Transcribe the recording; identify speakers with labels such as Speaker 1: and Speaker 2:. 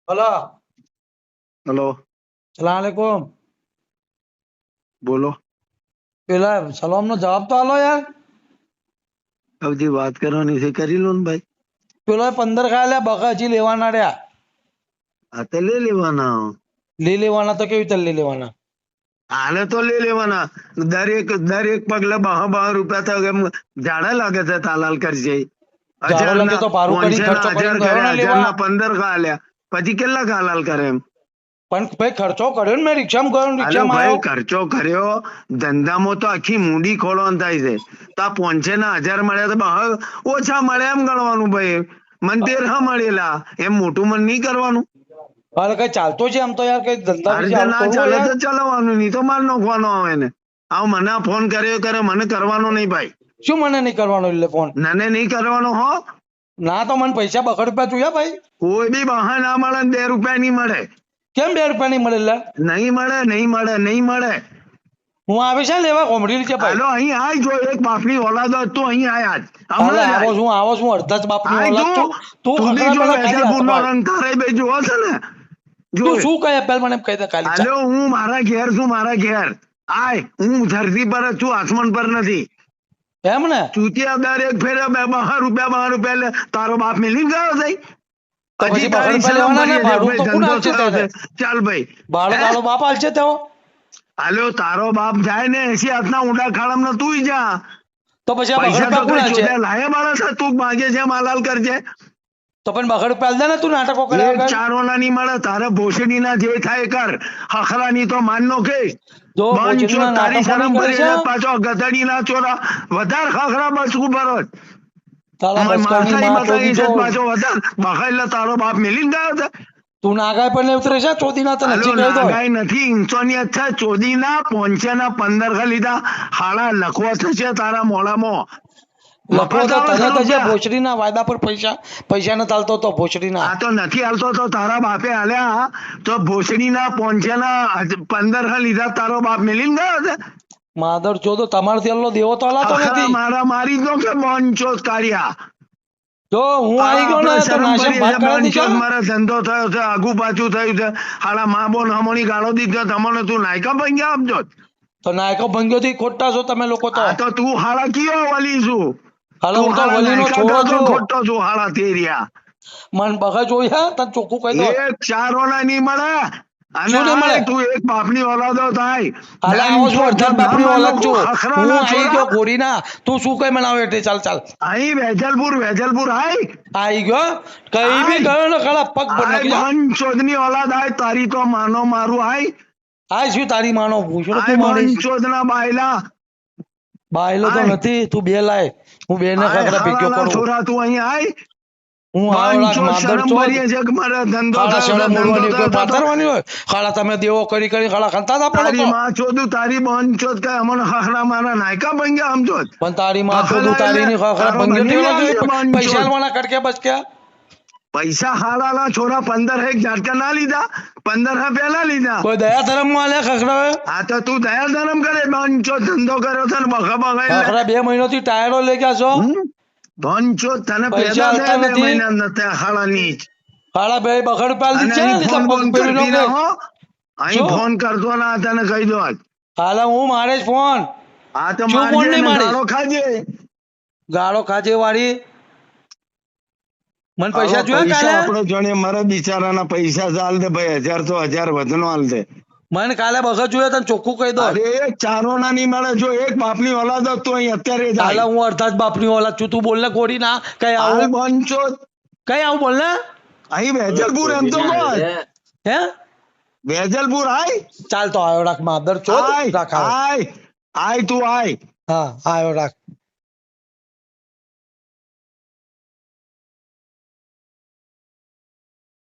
Speaker 1: Hello.
Speaker 2: Hello.
Speaker 1: सलामकुम।
Speaker 2: बोलो।
Speaker 1: પેલા સલામ નો જવાબ તો આલો યાર।
Speaker 2: अब जी बात करवानी से करी लो ने भाई।
Speaker 1: પેલો 15 ખાયા બકા હજી લેવાના રહ્યા।
Speaker 2: આ તો ले लेवाना।
Speaker 1: લઈ લેવાના તો કેવી રીતે લઈ લેવાના?
Speaker 2: આને તો ले लेवाना। દરેક પગલે 12 રૂપિયા તો એમ ઝાડા લાગે છે તાલાલ કરશે।
Speaker 1: ઝાડો લાગે તો ભારું કરી ખર્ચો કરીને ગયો ને લેવા।
Speaker 2: 15 ખાલ્યા પછી કેટલા હાલાલ કરે એમ?
Speaker 1: પણ ભાઈ ખર્ચો કર્યો ને, મેં રિક્ષામાં ગયો ને
Speaker 2: અરે
Speaker 1: રિક્ષામાં
Speaker 2: ભાઈ
Speaker 1: આવ્યો।
Speaker 2: ખર્ચો કર્યો ધંધામાં તો આખી મૂડી ખોલવાનું થાય છે। તો આ 500 મળ્યા તો બહાર ઓછા મળ્યા એમ ગણવાનું ભાઈ। મન 13 મળેલા એમ મોટું મન નહીં કરવાનું।
Speaker 1: અરે કઈ ચાલતો છે આમ તો યાર, કઈ ધંધા
Speaker 2: આ
Speaker 1: વિશે
Speaker 2: રીતે
Speaker 1: આવું
Speaker 2: ના
Speaker 1: કરવું
Speaker 2: ચાલે
Speaker 1: યાર?
Speaker 2: તો ચલાવવાનું, નહીં તો માર નાખવાનો આવે ને। આવ મને ફોન કર્યો કરે મને કરવાનો નહીં ભાઈ।
Speaker 1: શું મને નહીં કરવાનો એટલે ફોન?
Speaker 2: મને નહીં કરવાનો હો।
Speaker 1: ના તો મને પૈસા 2 રૂપિયા જોયા ભાઈ।
Speaker 2: કોઈ બી બહાર ના મળે ને 2 રૂપિયા નહીં મળે।
Speaker 1: કેમ 2 રૂપિયા નહીં મળે? એટલે
Speaker 2: નહીં મળે નહીં મળે નહીં મળે।
Speaker 1: હું આવે છે લેવા કોમડી છે ભાઈ।
Speaker 2: હાલો અહીં આય, જો એક બાપની ઓલાદ હોત તું અહીં આય આજ
Speaker 1: હાલે
Speaker 2: હમણાં જ
Speaker 1: આવો
Speaker 2: આય।
Speaker 1: છું આવો છું, અડધા જ બાપની
Speaker 2: આય
Speaker 1: ઓલાદ તું તું
Speaker 2: તું બી
Speaker 1: ખખડા
Speaker 2: જો
Speaker 1: પેલા ખાલી હાથ
Speaker 2: વેજલપુરનો
Speaker 1: પાડ।
Speaker 2: રંગ તારે બે જોવો છે ને જો।
Speaker 1: તું શું કહે પેલ મને એમ કહી દે ખાલી ચાલ।
Speaker 2: હાલો હું મારા ઘેર છું, મારા ઘેર આય। હું ધરતી પર જ છું, આસમાન પર નથી।
Speaker 1: એમ ને?
Speaker 2: ચૂતિયા દરેક ફેરે 12 રૂપિયા એટલે તારો બાપ મિલી ગયો છે।
Speaker 1: તો પછી
Speaker 2: હજી
Speaker 1: 2
Speaker 2: તારી
Speaker 1: રૂપિયા
Speaker 2: શરમ
Speaker 1: લેવાના ને,
Speaker 2: ભરી છે
Speaker 1: ભાડું
Speaker 2: ભાઈ,
Speaker 1: તો કોણ
Speaker 2: ધંધો
Speaker 1: આપશે
Speaker 2: થયો
Speaker 1: તને?
Speaker 2: છે। ચાલ ભાઈ
Speaker 1: ભાડું તારો બાપ આલશે તેઓ?
Speaker 2: હાલો તારો બાપ જાય ને 80 હાથના ઊંડા ખાડામાં તું જા।
Speaker 1: તો પછી આ 2
Speaker 2: પૈસા તો
Speaker 1: રૂપિયા કોણ
Speaker 2: કઈ
Speaker 1: આલશે?
Speaker 2: ચોદ્યા લાયા માણસ છે, તું માગે છે માલાલ કરજે।
Speaker 1: તો પણ 2 રૂપિયા આલ દે ને, તું નાટકો કર્યા
Speaker 2: એક
Speaker 1: વગર।
Speaker 2: ચારોના નહીં મળે, તારે ભોસડીના જે થાય કર, હખરાની તો માન નો કે
Speaker 1: જો ભોજનીના
Speaker 2: તારી
Speaker 1: નાટકો
Speaker 2: શરમ
Speaker 1: નહીં કરે
Speaker 2: ભરી
Speaker 1: છે?
Speaker 2: એટલે પાછો ગધડીના ચોરા વધારે ખખરા બસકું ભરો।
Speaker 1: તારા બસકાની માં ચોદી જો
Speaker 2: પાછો વધારે બખાઈ એટલે તારો બાપ મેલીને ગયો છે।
Speaker 1: તું નાગાય પણ ઉતરે છે ચોદીના તને
Speaker 2: હાલો
Speaker 1: નચી કહી દો।
Speaker 2: નાગાઈ નથી, ઇન્સોનિયત છે। ચોદીના 515 લીધા, હાડા લખવા થશે તારા મોઢામાં।
Speaker 1: લખો તો
Speaker 2: મફત આવે
Speaker 1: તને તો જે
Speaker 2: 100 રૂપિયા।
Speaker 1: ભોસડીના વાયદા પર પૈસા ન ચાલતો તો ભોસડીના।
Speaker 2: આ તો નથી હાલતો તો તારા બાપે હાલ્યા તો ભોસડીના 515 લીધા, તારો બાપ મેલીને ગયો છે।
Speaker 1: માદર ચોદો તમારથી અલ્લો દેવો તો હલાતો
Speaker 2: આખરા
Speaker 1: નથી।
Speaker 2: મારા મારી દો કે બોનચોદ કાઢ્યા।
Speaker 1: જો હું આવી ગયો ને તો નાશમ ભાગ કાઢી દીધો।
Speaker 2: મારા ધંધો થયો છે, આગુ પાછું થયું છે। હાડા મા બોન હમણી ગાળો દીધો તમને, તું નાયકા પંગ્યા આપજો।
Speaker 1: તો નાયકો ભંગ્યો થી ખોટા છો તમે લોકો તો।
Speaker 2: આ તો તું હાડા કયો વલી છું?
Speaker 1: હાલો હું તો
Speaker 2: હાડા
Speaker 1: વલીનો
Speaker 2: નાયકા
Speaker 1: છોરો
Speaker 2: તો
Speaker 1: છું।
Speaker 2: ખોટો છું, હાડા તેરિયા।
Speaker 1: મન બગા જોયા તને ચોખ્ખું કહી દો।
Speaker 2: એક ચારોના નહીં મળે। અને
Speaker 1: શું નહીં મળે?
Speaker 2: આય તું એક બાપની ઓલાદો થાય।
Speaker 1: હાલે આવો છું અડધા જ બાપની ઓલાદ છું હું।
Speaker 2: હખરાના
Speaker 1: આવી
Speaker 2: છોરા।
Speaker 1: ગયો ઘોડીના, તું શું કઈ મનાવે એટલે ચાલ ચાલ
Speaker 2: અહીં વેજલપુર આય।
Speaker 1: આવી ગયો। કઈ બી ગયો ને ખાલા પગ પર
Speaker 2: આય
Speaker 1: નાખી જા।
Speaker 2: બંચોદની ઓલાદ આય, તારી તો માનો મારું આય।
Speaker 1: આ શું તારી માનો પૂછો
Speaker 2: આય
Speaker 1: તું મારી
Speaker 2: બંચોદના બાયલા।
Speaker 1: બાયલો તો
Speaker 2: આય।
Speaker 1: નથી, તું બે લાય હું બે ને
Speaker 2: આય
Speaker 1: ખખડા ભેગ્યો
Speaker 2: હાલાના
Speaker 1: કરું।
Speaker 2: છોરા તું અહીં આય।
Speaker 1: હું આવો રાખ
Speaker 2: બંચોદ
Speaker 1: માદર
Speaker 2: શરમ
Speaker 1: ચોદ।
Speaker 2: ભરીએ છે કે મારે ધંધો
Speaker 1: ખાડા
Speaker 2: થયો
Speaker 1: શેડા
Speaker 2: છે, ધંધો
Speaker 1: મોડવાની કોઈ
Speaker 2: થયો છે તો
Speaker 1: પાથરવાની હોય? ખાડા તમે દેવો કરી ખાડા ખંતા હતા પણ
Speaker 2: તારી
Speaker 1: તો।
Speaker 2: માં ચોદું તારી બંચોદ કઈ અમને હખરા મારા નાયકા બંગ્યા સમજોત।
Speaker 1: પણ તારી માં
Speaker 2: બખલા
Speaker 1: ચોદું તારી ની
Speaker 2: એટલે
Speaker 1: ખખડા
Speaker 2: તારો
Speaker 1: ભંગ્યો
Speaker 2: બની
Speaker 1: તેવો
Speaker 2: જાય
Speaker 1: જોઈએ।
Speaker 2: છે બાંચોદ।
Speaker 1: પૈસા આલવાના કટકે બચક્યા।
Speaker 2: પૈસા હાલાના છોરા 15 એક ઝાટકા ના લીધા, 15 પહેલા લીધા।
Speaker 1: કોઈ દયા ધર્મ માં આલ્યા ખખડા?
Speaker 2: આ તો તું દયા ધર્મ કરે, બંચો ધંધો કર્યો છે ને બખા બખા
Speaker 1: ખખડા 2 મહિનાથી ટાયરો લઈ ગયા છો।
Speaker 2: બંચો તને
Speaker 1: પૈસા
Speaker 2: પેદા
Speaker 1: આલતા
Speaker 2: થયા 2
Speaker 1: નથી।
Speaker 2: મહિના નથી હાલાની જ।
Speaker 1: ખાડા બે બખડ પાલ
Speaker 2: અને
Speaker 1: છે
Speaker 2: અહીં
Speaker 1: ને તો
Speaker 2: ફોન
Speaker 1: પગ
Speaker 2: બોન
Speaker 1: પેલું
Speaker 2: કરતી ના
Speaker 1: નો
Speaker 2: હો, અહીં
Speaker 1: શું?
Speaker 2: ફોન કરતો ના તને કહી દો આજ।
Speaker 1: હાલે હું મારે જ ફોન
Speaker 2: આ તો
Speaker 1: શું ફોન
Speaker 2: મારજે
Speaker 1: નહીં
Speaker 2: ને
Speaker 1: મારીશ?
Speaker 2: ગાળો ખાજે।
Speaker 1: ગાળો ખાજે વાળી। મને પૈસા
Speaker 2: આવા
Speaker 1: જોયા કાલે?
Speaker 2: આપણે જાણે મારા બિચારાના પૈસા ચાલ દે ભાઈ, 1000 તો 1000 વધનો હાલ દે।
Speaker 1: મને કાલે બગા જોયા તને ચોખ્ખું કહી દો।
Speaker 2: અરે એક ચારોના નહીં મળે, જો એક બાપની ઓલાદ હોત તો અહીં અત્યારે
Speaker 1: હાલે
Speaker 2: જાય।
Speaker 1: હું અડધા જ બાપની ઓલાદ છું, તું બોલ ને ગોળી ના કઈ
Speaker 2: હાલ
Speaker 1: આવું
Speaker 2: બંચો
Speaker 1: કઈ આવું બોલ ને।
Speaker 2: અહીં વેજલપુર એમ તો કહો,
Speaker 1: હે
Speaker 2: વેજલપુર આય।
Speaker 1: ચાલ તો આવ્યો રાખ માદર ચોદ
Speaker 2: આય
Speaker 1: રાખ આવ્યો।
Speaker 2: આય આય તું આય।
Speaker 1: હા આવ્યો રાખ।